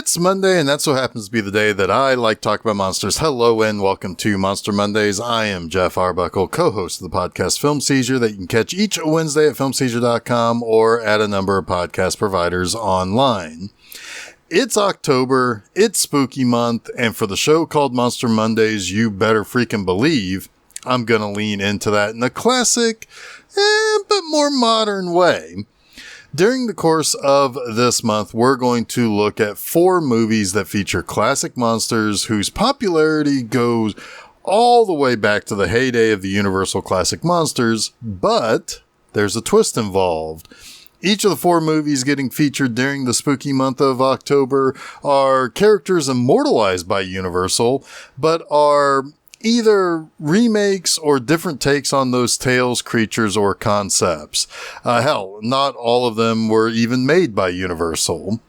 It's Monday, and that so happens to be the day that I like to talk about monsters. Hello, and welcome to Monster Mondays. I am Geoff Arbuckle, co-host of the podcast Film Seizure, that you can catch each Wednesday at filmseizure.com or at a number of podcast providers online. It's October, it's spooky month, and for the show called Monster Mondays, you better freaking believe I'm gonna lean into that in a classic, but more modern way. During the course of this month, we're going to look at 4 movies that feature classic monsters whose popularity goes all the way back to the heyday of the Universal Classic Monsters, but there's a twist involved. Each of the 4 movies getting featured during the spooky month of October are characters immortalized by Universal, but are either remakes or different takes on those tales, creatures, or concepts. Hell, not all of them were even made by Universal.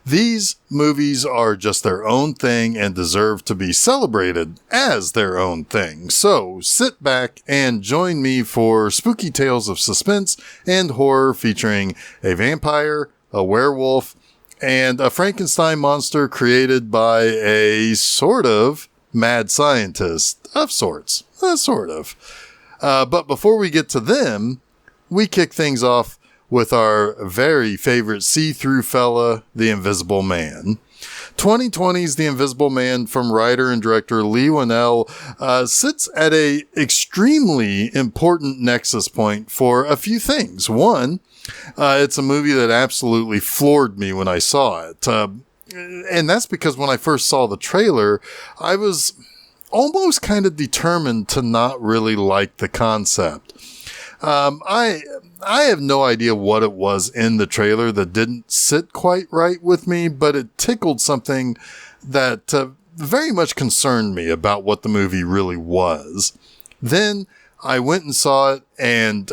These movies are just their own thing and deserve to be celebrated as their own thing. So sit back and join me for spooky tales of suspense and horror featuring a vampire, a werewolf, and a Frankenstein monster created by a sort of mad scientist of sorts. Sort of. But before we get to them, we kick things off with our very favorite see-through fella, The Invisible Man. 2020's The Invisible Man from writer and director Leigh Whannell sits at a extremely important nexus point for a few things. One, it's a movie that absolutely floored me when I saw it. And that's because when I first saw the trailer, I was almost kind of determined to not really like the concept. I have no idea what it was in the trailer that didn't sit quite right with me, but it tickled something that very much concerned me about what the movie really was. Then I went and saw it, and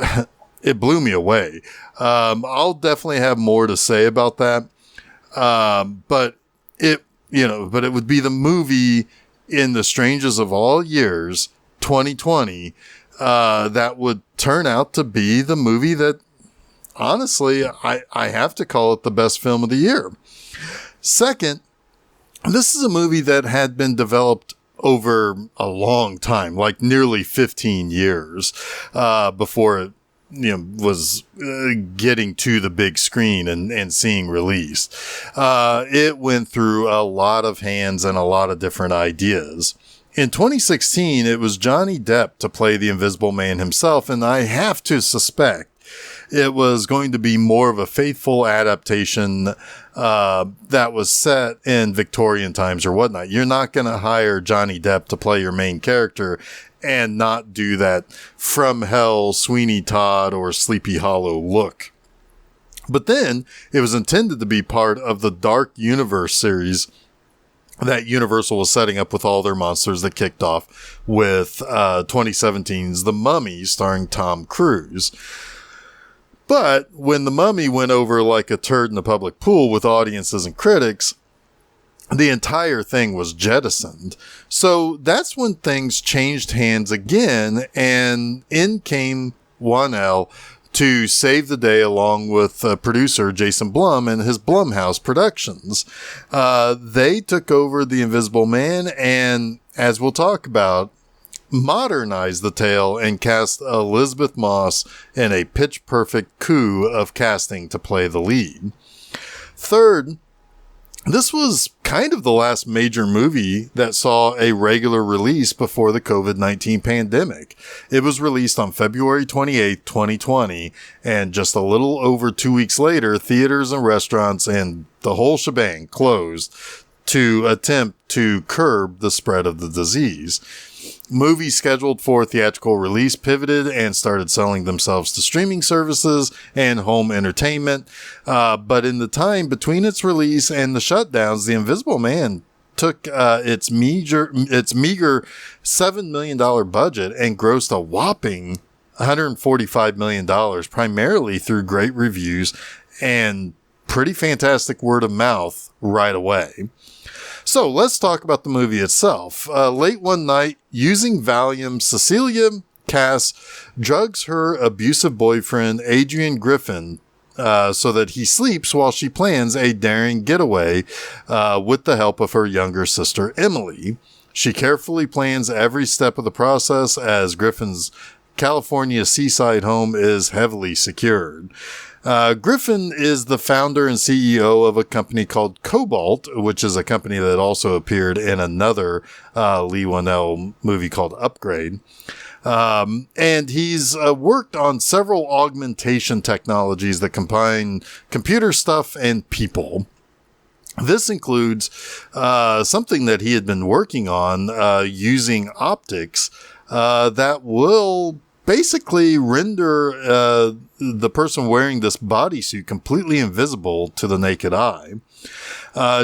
it blew me away. I'll definitely have more to say about that. But it would be the movie in the strangest of all years, 2020, that would turn out to be the movie that, honestly, I have to call it the best film of the year. Second, this is a movie that had been developed over a long time, like nearly 15 years, before it was getting to the big screen and seeing released. It went through a lot of hands and a lot of different ideas. In 2016, it was Johnny Depp to play the Invisible Man himself, and I have to suspect it was going to be more of a faithful adaptation that was set in Victorian times or whatnot. You're not going to hire Johnny Depp to play your main character and not do that From Hell, Sweeney Todd, or Sleepy Hollow look. But then it was intended to be part of the Dark Universe series that Universal was setting up with all their monsters that kicked off with 2017's The Mummy starring Tom Cruise. But when The Mummy went over like a turd in the public pool with audiences and critics, the entire thing was jettisoned. So that's when things changed hands again, and in came Whannell to save the day along with producer Jason Blum and his Blumhouse Productions. They took over The Invisible Man and, as we'll talk about, modernized the tale and cast Elisabeth Moss in a pitch-perfect coup of casting to play the lead. Third, this was kind of the last major movie that saw a regular release before the COVID-19 pandemic. It was released on February 28, 2020, and just a little over 2 weeks later, theaters and restaurants and the whole shebang closed to attempt to curb the spread of the disease. Movies scheduled for theatrical release pivoted and started selling themselves to streaming services and home entertainment. But in the time between its release and the shutdowns, The Invisible Man took its meager $7 million budget and grossed a whopping $145 million, primarily through great reviews and pretty fantastic word of mouth right away. So let's talk about the movie itself. Late one night, using Valium, Cecilia Cass drugs her abusive boyfriend, Adrian Griffin, so that he sleeps while she plans a daring getaway with the help of her younger sister, Emily. She carefully plans every step of the process as Griffin's California seaside home is heavily secured. Griffin is the founder and CEO of a company called Cobalt, which is a company that also appeared in another Leigh Whannell movie called Upgrade. And he's worked on several augmentation technologies that combine computer stuff and people. This includes something that he had been working on using optics that will basically render the person wearing this bodysuit completely invisible to the naked eye.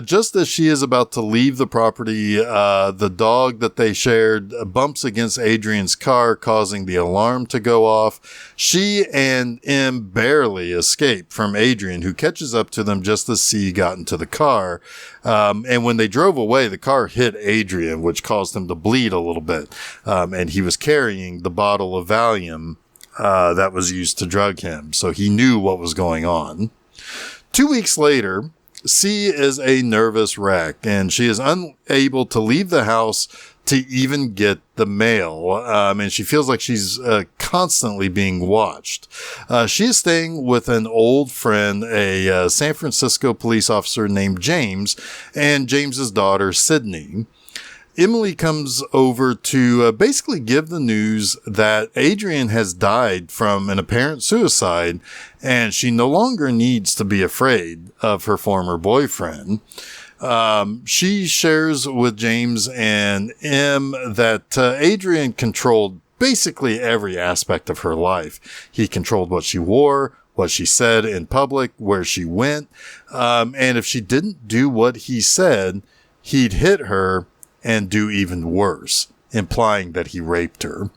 Just as she is about to leave the property, the dog that they shared bumps against Adrian's car, causing the alarm to go off. She and M barely escape from Adrian, who catches up to them just as C got into the car. And when they drove away, the car hit Adrian, which caused him to bleed a little bit. And he was carrying the bottle of Valium that was used to drug him. So he knew what was going on. 2 weeks later, C is a nervous wreck, and she is unable to leave the house to even get the mail. And she feels like she's constantly being watched. She is staying with an old friend, a San Francisco police officer named James, and James's daughter, Sydney. Emily comes over to basically give the news that Adrian has died from an apparent suicide, and she no longer needs to be afraid of her former boyfriend. She shares with James and M that Adrian controlled basically every aspect of her life. He controlled what she wore, what she said in public, where she went, and if she didn't do what he said, he'd hit her and do even worse, implying that he raped her.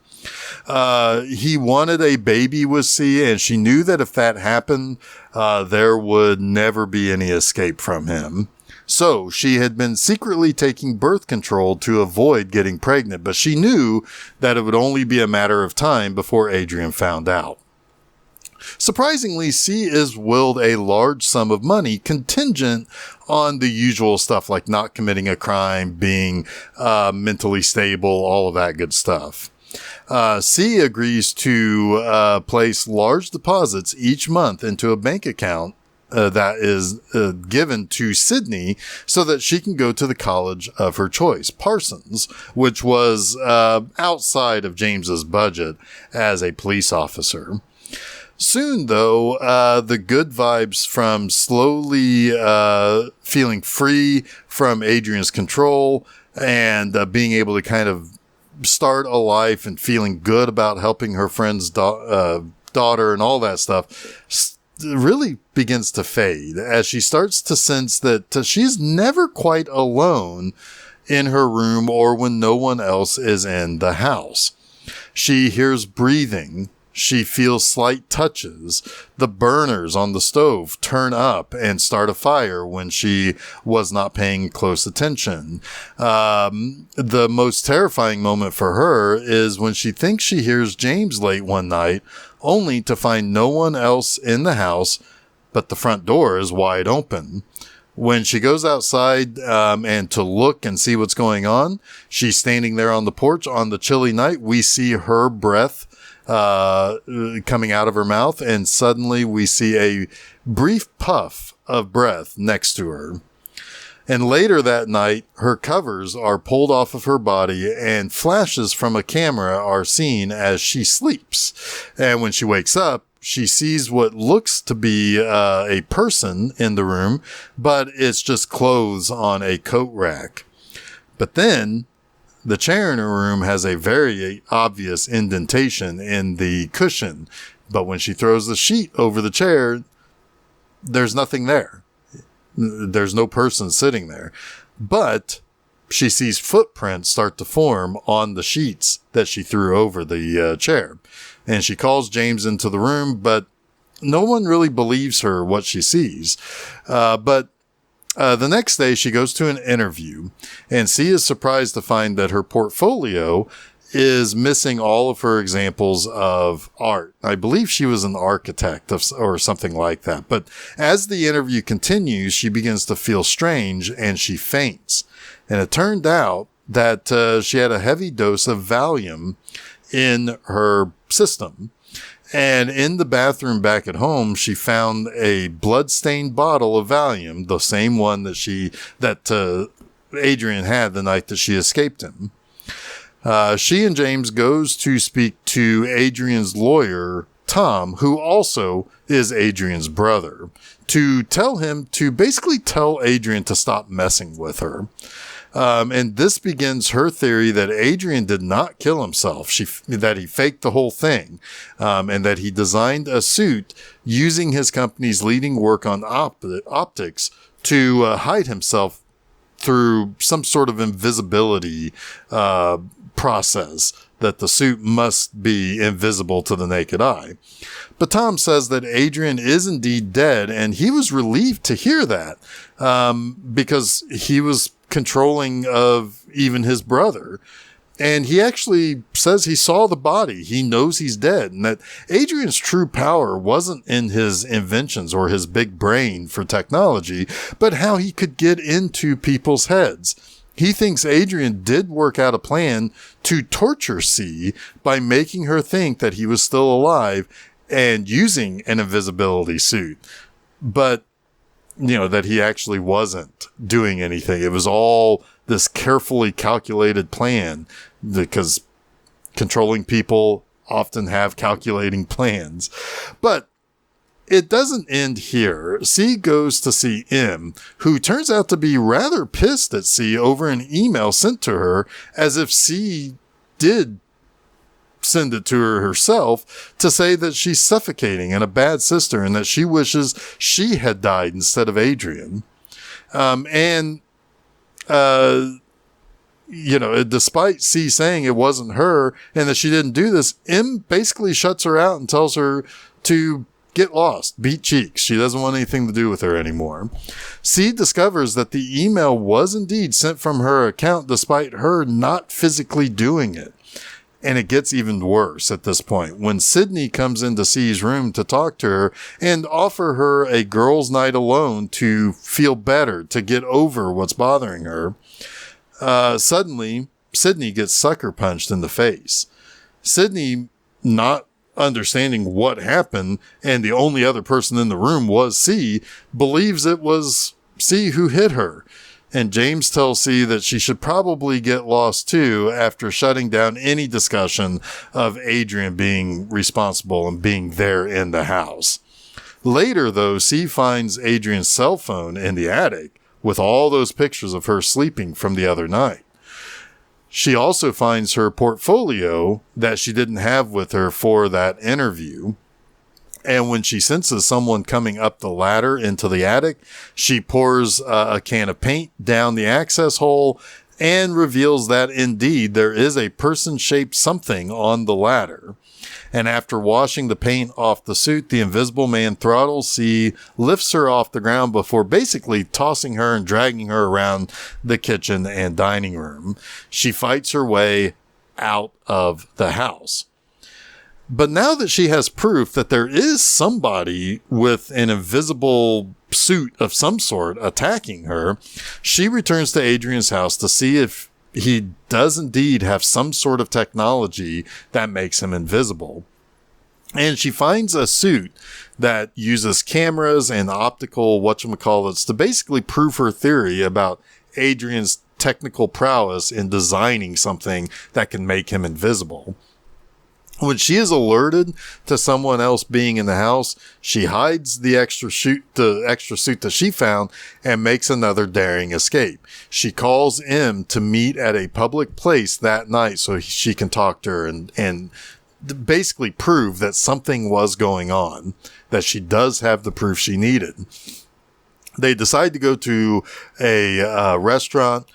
He wanted a baby with C, and she knew that if that happened, there would never be any escape from him. So she had been secretly taking birth control to avoid getting pregnant, but she knew that it would only be a matter of time before Adrian found out. Surprisingly, C is willed a large sum of money contingent on the usual stuff like not committing a crime, being mentally stable, all of that good stuff. C agrees to place large deposits each month into a bank account that is given to Sydney so that she can go to the college of her choice, Parsons, which was outside of James's budget as a police officer. Soon, though, the good vibes from slowly feeling free from Adrian's control and being able to kind of start a life and feeling good about helping her friend's daughter and all that stuff really begins to fade as she starts to sense that she's never quite alone in her room or when no one else is in the house. She hears breathing. She feels slight touches. The burners on the stove turn up and start a fire when she was not paying close attention. The most terrifying moment for her is when she thinks she hears James late one night, only to find no one else in the house, but the front door is wide open. When she goes outside and to look and see what's going on, she's standing there on the porch on the chilly night. We see her breath coming out of her mouth, and suddenly we see a brief puff of breath next to her. And later that night, her covers are pulled off of her body and flashes from a camera are seen as she sleeps. And when she wakes up, she sees what looks to be a person in the room, but it's just clothes on a coat rack. But then the chair in her room has a very obvious indentation in the cushion, but when she throws the sheet over the chair, there's nothing there. There's no person sitting there. But she sees footprints start to form on the sheets that she threw over the chair. And she calls James into the room, but no one really believes her what she sees. But the next day, she goes to an interview, and C is surprised to find that her portfolio is missing all of her examples of art. I believe she was an architect or something like that. But as the interview continues, she begins to feel strange and she faints. And it turned out that she had a heavy dose of Valium in her system. And in the bathroom back at home, she found a blood-stained bottle of Valium, the same one that Adrian had the night that she escaped him. She and James goes to speak to Adrian's lawyer, Tom, who also is Adrian's brother, to tell him to basically tell Adrian to stop messing with her. And this begins her theory that Adrian did not kill himself, that he faked the whole thing, and that he designed a suit using his company's leading work on optics to hide himself through some sort of invisibility process, that the suit must be invisible to the naked eye. But Tom says that Adrian is indeed dead, and he was relieved to hear that, because he was controlling of even his brother. And he actually says he saw the body. He knows he's dead, and that Adrian's true power wasn't in his inventions or his big brain for technology, but how he could get into people's heads. He thinks Adrian did work out a plan to torture C by making her think that he was still alive and using an invisibility suit. But, that he actually wasn't doing anything. It was all this carefully calculated plan, because controlling people often have calculating plans. But it doesn't end here. C goes to see M, who turns out to be rather pissed at C over an email sent to her, as if C did send it to her herself, to say that she's suffocating and a bad sister and that she wishes she had died instead of Adrian. Despite C saying it wasn't her and that she didn't do this, M basically shuts her out and tells her to get lost, beat cheeks. She doesn't want anything to do with her anymore. C discovers that the email was indeed sent from her account despite her not physically doing it. And it gets even worse at this point when Sydney comes into C's room to talk to her and offer her a girls' night alone to feel better, to get over what's bothering her. Suddenly, Sydney gets sucker punched in the face. Sydney, not understanding what happened, and the only other person in the room was C, believes it was C who hit her. And James tells C that she should probably get lost too, after shutting down any discussion of Adrian being responsible and being there in the house. Later, though, C finds Adrian's cell phone in the attic with all those pictures of her sleeping from the other night. She also finds her portfolio that she didn't have with her for that interview. And when she senses someone coming up the ladder into the attic, she pours a can of paint down the access hole and reveals that indeed there is a person-shaped something on the ladder. And after washing the paint off the suit, the Invisible Man throttles C, lifts her off the ground before basically tossing her and dragging her around the kitchen and dining room. She fights her way out of the house. But now that she has proof that there is somebody with an invisible suit of some sort attacking her, she returns to Adrian's house to see if he does indeed have some sort of technology that makes him invisible. And she finds a suit that uses cameras and optical whatchamacallits to basically prove her theory about Adrian's technical prowess in designing something that can make him invisible. When she is alerted to someone else being in the house, she hides the extra suit that she found and makes another daring escape. She calls M to meet at a public place that night so she can talk to her and basically prove that something was going on, that she does have the proof she needed. They decide to go to a restaurant,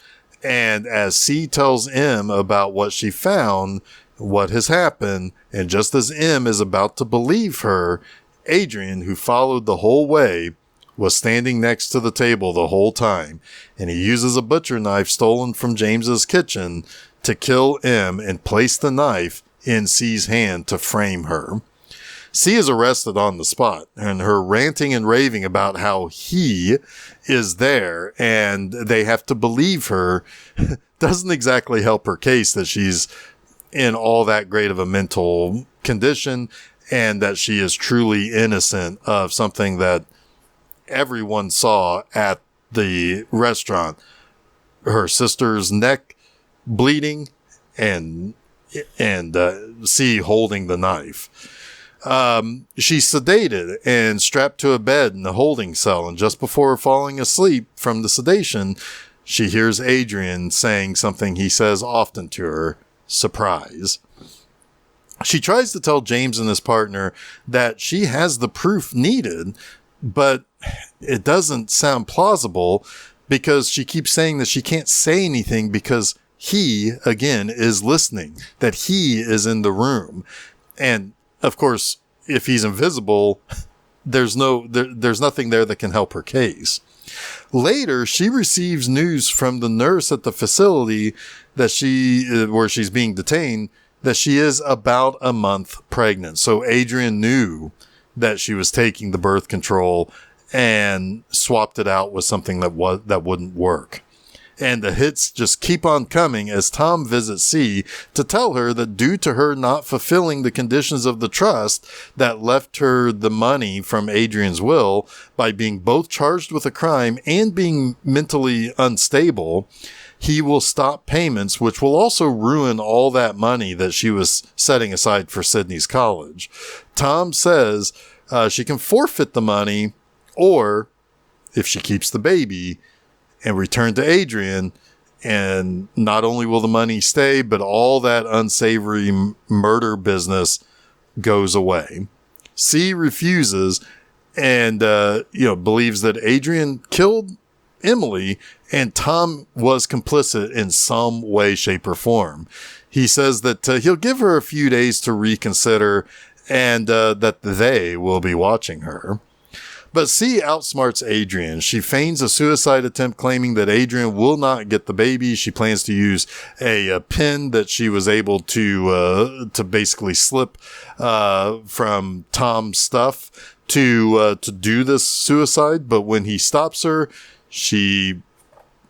and as C tells M about what she found, what has happened, and just as M is about to believe her, Adrian, who followed the whole way, was standing next to the table the whole time, and he uses a butcher knife stolen from James's kitchen to kill M and place the knife in C's hand to frame her. C is arrested on the spot, and her ranting and raving about how he is there and they have to believe her doesn't exactly help her case that she's in all that great of a mental condition and that she is truly innocent of something that everyone saw at the restaurant. Her sister's neck bleeding and C holding the knife. She's sedated and strapped to a bed in the holding cell, and just before falling asleep from the sedation, she hears Adrian saying something he says often to her, surprise. She tries to tell James and his partner that she has the proof needed, but it doesn't sound plausible because she keeps saying that she can't say anything because he, again, is listening, that he is in the room. And of course, if he's invisible, there's nothing there that can help her case. Later, she receives news from the nurse at the facility that where she's being detained, that she is about a month pregnant. So Adrian knew that she was taking the birth control and swapped it out with something that wouldn't work. And the hits just keep on coming as Tom visits C to tell her that due to her not fulfilling the conditions of the trust that left her the money from Adrian's will by being both charged with a crime and being mentally unstable, he will stop payments, which will also ruin all that money that she was setting aside for Sydney's college. Tom says she can forfeit the money, or if she keeps the baby and return to Adrian, and not only will the money stay, but all that unsavory murder business goes away. C refuses and, believes that Adrian killed Emily and Tom was complicit in some way, shape, or form. He says that he'll give her a few days to reconsider and that they will be watching her. But C outsmarts Adrian. She feigns a suicide attempt, claiming that Adrian will not get the baby. She plans to use a pin that she was able to basically slip from Tom's stuff to do this suicide. But when he stops her, she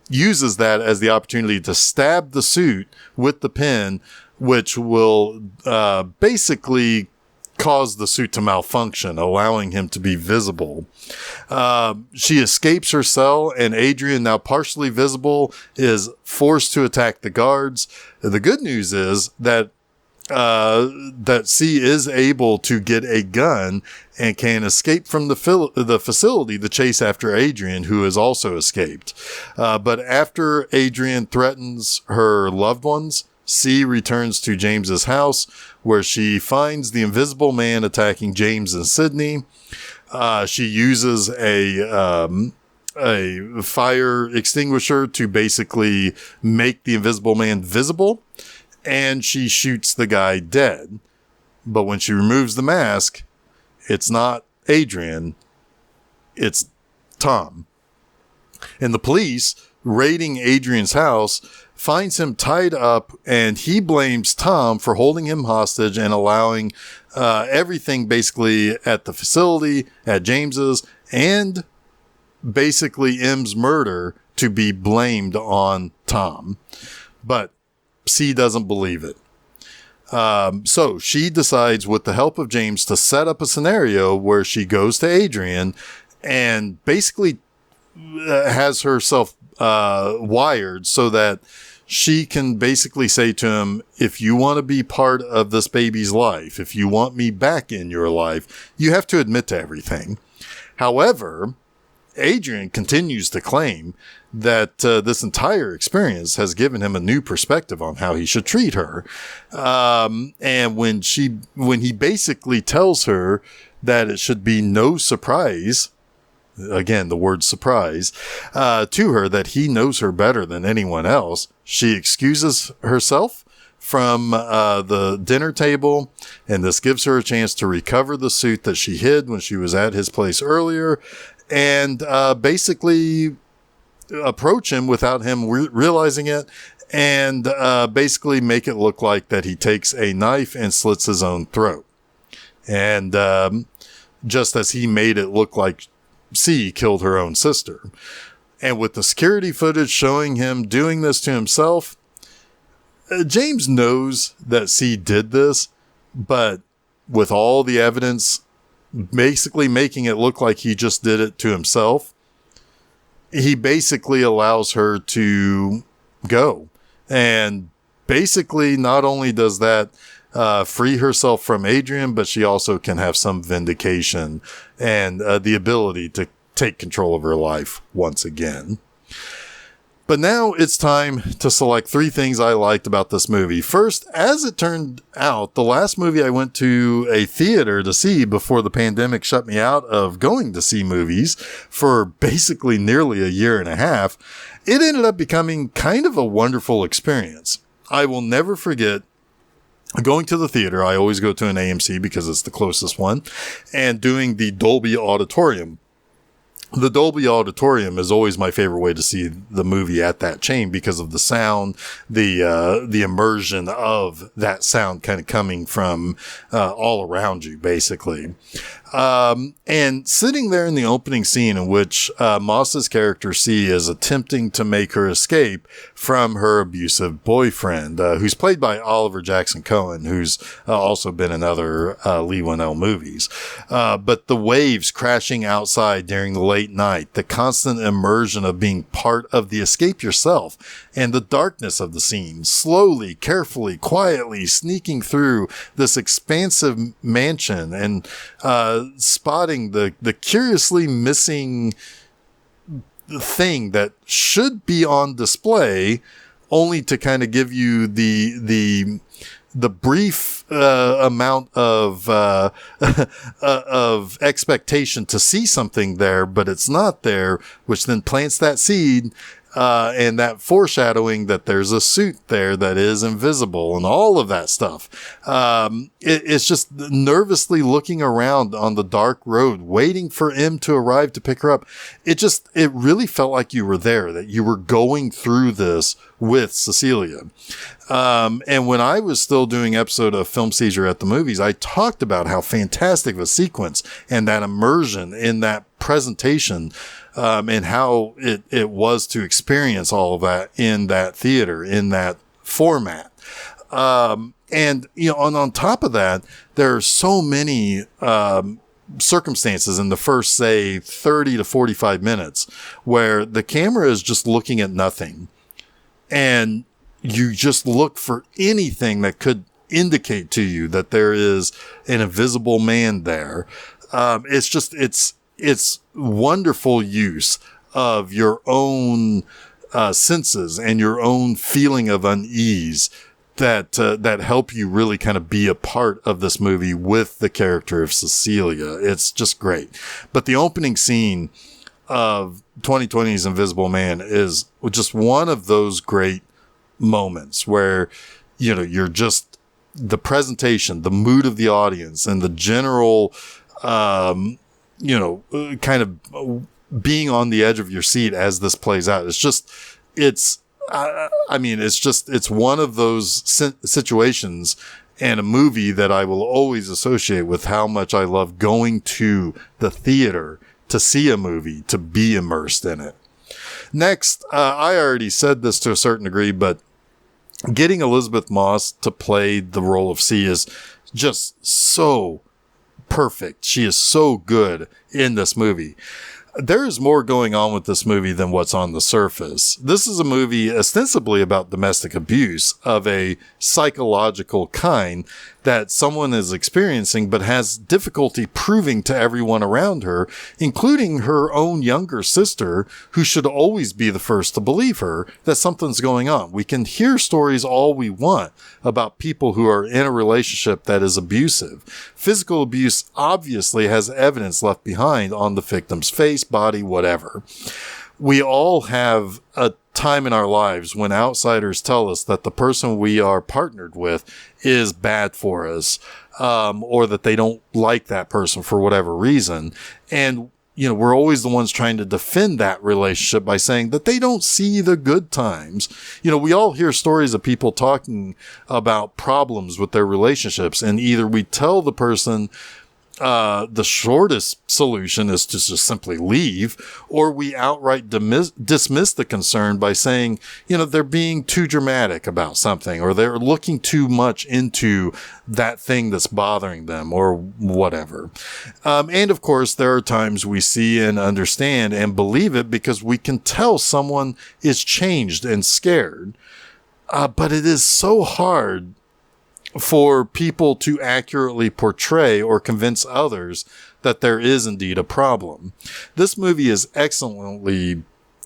uses that as the opportunity to stab the suit with the pin, which will basically cause the suit to malfunction, allowing him to be visible. She escapes her cell, and Adrian, now partially visible, is forced to attack the guards. The good news is that C is able to get a gun and can escape from the facility to chase after Adrian, who has also escaped. But after Adrian threatens her loved ones, C returns to James's house, where she finds the invisible man attacking James and Sydney. She uses a fire extinguisher to basically make the invisible man visible, and she shoots the guy dead. But when she removes the mask, it's not Adrian, it's Tom. And the police, raiding Adrian's house, finds him tied up, and he blames Tom for holding him hostage and allowing everything basically at the facility, at James's, and basically M's murder to be blamed on Tom. But C doesn't believe it. So she decides, with the help of James, to set up a scenario where she goes to Adrian and basically has herself wired so that she can basically say to him, if you want to be part of this baby's life, if you want me back in your life, you have to admit to everything. However, Adrian continues to claim that this entire experience has given him a new perspective on how he should treat her. And when he basically tells her that it should be no surprise, again, the word surprise, to her, that he knows her better than anyone else, she excuses herself from the dinner table, and this gives her a chance to recover the suit that she hid when she was at his place earlier, and basically approach him without him realizing it, and basically make it look like that he takes a knife and slits his own throat. And just as he made it look like C killed her own sister. And with the security footage showing him doing this to himself, James knows that C did this, but with all the evidence basically making it look like he just did it to himself, he basically allows her to go. And basically not only does that free herself from Adrian, but she also can have some vindication and the ability to take control of her life once again. But now it's time to select 3 things I liked about this movie. First, as it turned out, the last movie I went to a theater to see before the pandemic shut me out of going to see movies for basically nearly a year and a half, it ended up becoming kind of a wonderful experience. I will never forget going to the theater. I always go to an AMC because it's the closest one, and doing the Dolby Auditorium. The Dolby Auditorium is always my favorite way to see the movie at that chain because of the sound, the immersion of that sound kind of coming from all around you, basically. And sitting there in the opening scene in which Moss's character C is attempting to make her escape from her abusive boyfriend, who's played by Oliver Jackson Cohen, who's also been in other Leigh Whannell movies. But the waves crashing outside during the late night, the constant immersion of being part of the escape yourself, and the darkness of the scene, slowly, carefully, quietly sneaking through this expansive mansion and spotting the curiously missing thing that should be on display, only to kind of give you the brief amount of of expectation to see something there, but it's not there, which then plants that seed. And that foreshadowing that there's a suit there that is invisible and all of that stuff. It's just nervously looking around on the dark road, waiting for M to arrive to pick her up. It really felt like you were there, that you were going through this with Cecilia. And when I was still doing episode of Film Seizure at the Movies, I talked about how fantastic of a sequence and that immersion in that presentation, and how it was to experience all of that in that theater, in that format. And, on top of that, there are so many, circumstances in the first, say, 30 to 45 minutes where the camera is just looking at nothing. And you just look for anything that could indicate to you that there is an invisible man there. It's wonderful use of your own senses and your own feeling of unease that help you really kind of be a part of this movie with the character of Cecilia. It's just great. But the opening scene of 2020's Invisible Man is just one of those great moments where, you're just the presentation, the mood of the audience, and the general, kind of being on the edge of your seat as this plays out. It's one of those situations and a movie that I will always associate with how much I love going to the theater to see a movie, to be immersed in it. Next, I already said this to a certain degree, but getting Elisabeth Moss to play the role of C is just so perfect. She is so good in this movie. There is more going on with this movie than what's on the surface. This is a movie ostensibly about domestic abuse of a psychological kind that someone is experiencing but has difficulty proving to everyone around her, including her own younger sister, who should always be the first to believe her that something's going on. We can hear stories all we want about people who are in a relationship that is abusive. Physical abuse obviously has evidence left behind on the victim's face, body, whatever. We all have a time in our lives when outsiders tell us that the person we are partnered with is bad for us, or that they don't like that person for whatever reason. And we're always the ones trying to defend that relationship by saying that they don't see the good times. We all hear stories of people talking about problems with their relationships, and either we tell the person the shortest solution is to just simply leave, or we outright dismiss the concern by saying, they're being too dramatic about something, or they're looking too much into that thing that's bothering them, or whatever. And of course, there are times we see and understand and believe it because we can tell someone is changed and scared. But it is so hard for people to accurately portray or convince others that there is indeed a problem. This movie is excellently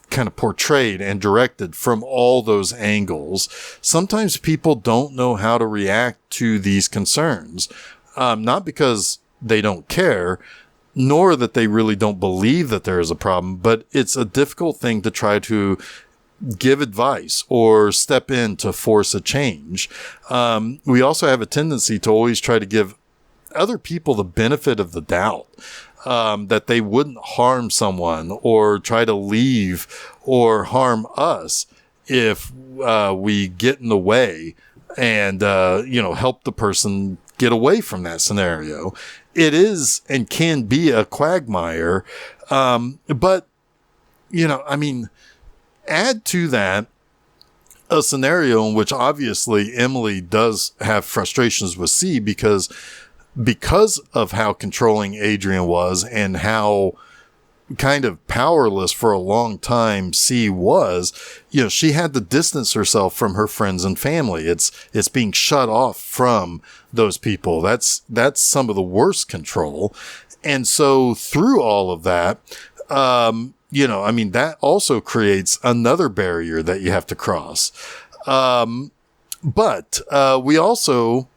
kind of portrayed and directed from all those angles. Sometimes people don't know how to react to these concerns, not because they don't care, nor that they really don't believe that there is a problem, but it's a difficult thing to try to give advice or step in to force a change. We also have a tendency to always try to give other people the benefit of the doubt, that they wouldn't harm someone or try to leave or harm us if we get in the way and, help the person get away from that scenario. It is and can be a quagmire. But, add to that a scenario in which obviously Emily does have frustrations with C because of how controlling Adrian was and how kind of powerless for a long time C was. She had to distance herself from her friends and family. It's being shut off from those people. That's some of the worst control. And so through all of that, that also creates another barrier that you have to cross. But we also,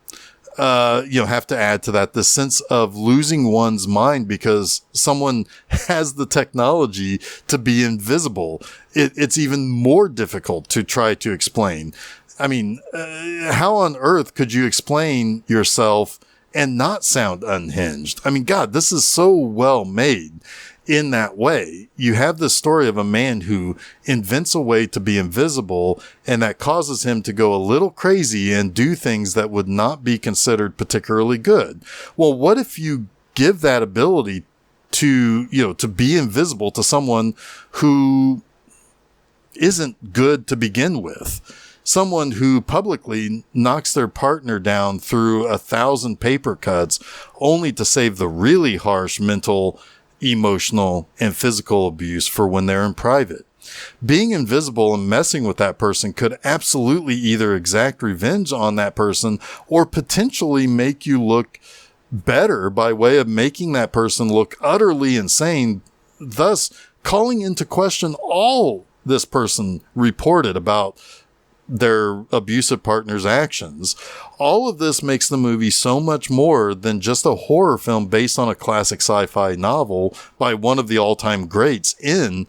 have to add to that the sense of losing one's mind because someone has the technology to be invisible. It's even more difficult to try to explain. How on earth could you explain yourself and not sound unhinged? God, this is so well made. In that way, you have the story of a man who invents a way to be invisible, and that causes him to go a little crazy and do things that would not be considered particularly good. Well, what if you give that ability to be invisible to someone who isn't good to begin with? Someone who publicly knocks their partner down through 1,000 paper cuts only to save the really harsh mental, emotional, and physical abuse for when they're in private. Being invisible and messing with that person could absolutely either exact revenge on that person or potentially make you look better by way of making that person look utterly insane, thus calling into question all this person reported about their abusive partner's actions. All of this makes the movie so much more than just a horror film based on a classic sci-fi novel by one of the all-time greats in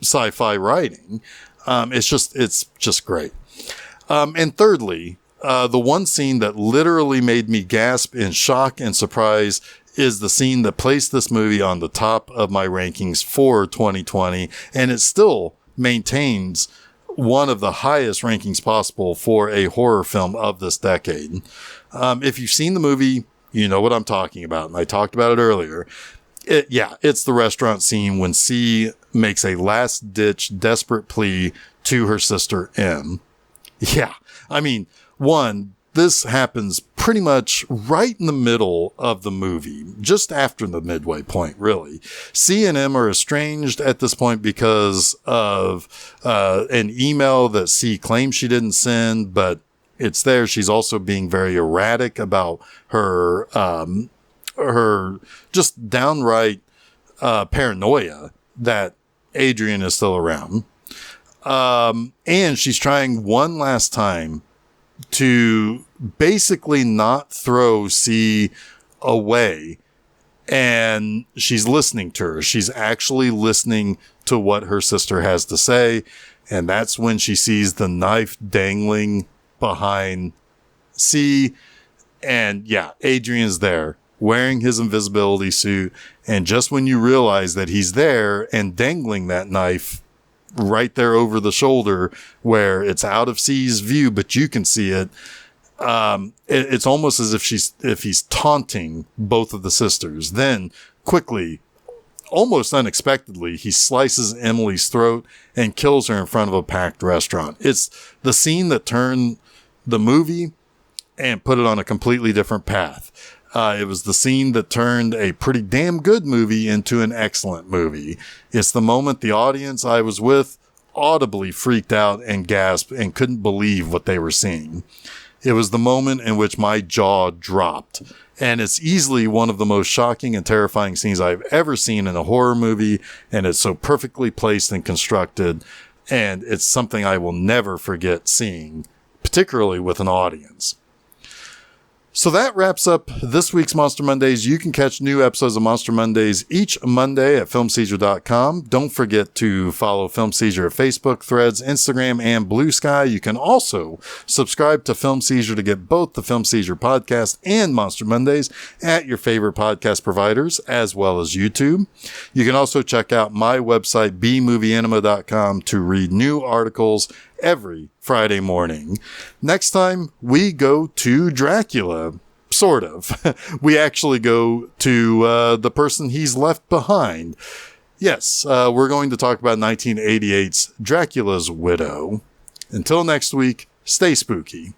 sci-fi writing. It's just great. And thirdly, the one scene that literally made me gasp in shock and surprise is the scene that placed this movie on the top of my rankings for 2020, and it still maintains one of the highest rankings possible for a horror film of this decade. If you've seen the movie, you know what I'm talking about, and I talked about it earlier. It's the restaurant scene when C makes a last-ditch desperate plea to her sister M. This happens pretty much right in the middle of the movie, just after the midway point, really. C and M are estranged at this point because of an email that C claims she didn't send, but it's there. She's also being very erratic about her just downright paranoia that Adrian is still around. And she's trying one last time to basically not throw C away. And she's listening to her. She's actually listening to what her sister has to say. And that's when she sees the knife dangling behind C. And Adrian's there. wearing his invisibility suit. And just when you realize that he's there and dangling that knife right there over the shoulder where it's out of C's view, but you can see it. It's almost as if he's taunting both of the sisters. Then quickly, almost unexpectedly, he slices Emily's throat and kills her in front of a packed restaurant. It's the scene that turned the movie and put it on a completely different path. It was the scene that turned a pretty damn good movie into an excellent movie. It's the moment the audience I was with audibly freaked out and gasped and couldn't believe what they were seeing. It was the moment in which my jaw dropped. And it's easily one of the most shocking and terrifying scenes I've ever seen in a horror movie. And it's so perfectly placed and constructed. And it's something I will never forget seeing, particularly with an audience. So that wraps up this week's Monster Mondays. You can catch new episodes of Monster Mondays each Monday at filmseizure.com. Don't forget to follow Film Seizure at Facebook, Threads, Instagram, and Blue Sky. You can also subscribe to Film Seizure to get both the Film Seizure podcast and Monster Mondays at your favorite podcast providers, as well as YouTube. You can also check out my website, bmovieanima.com, to read new articles every Friday morning. Next time, we go to Dracula. Sort of. We actually go to the person he's left behind. Yes, we're going to talk about 1988's Dracula's Widow. Until next week, stay spooky.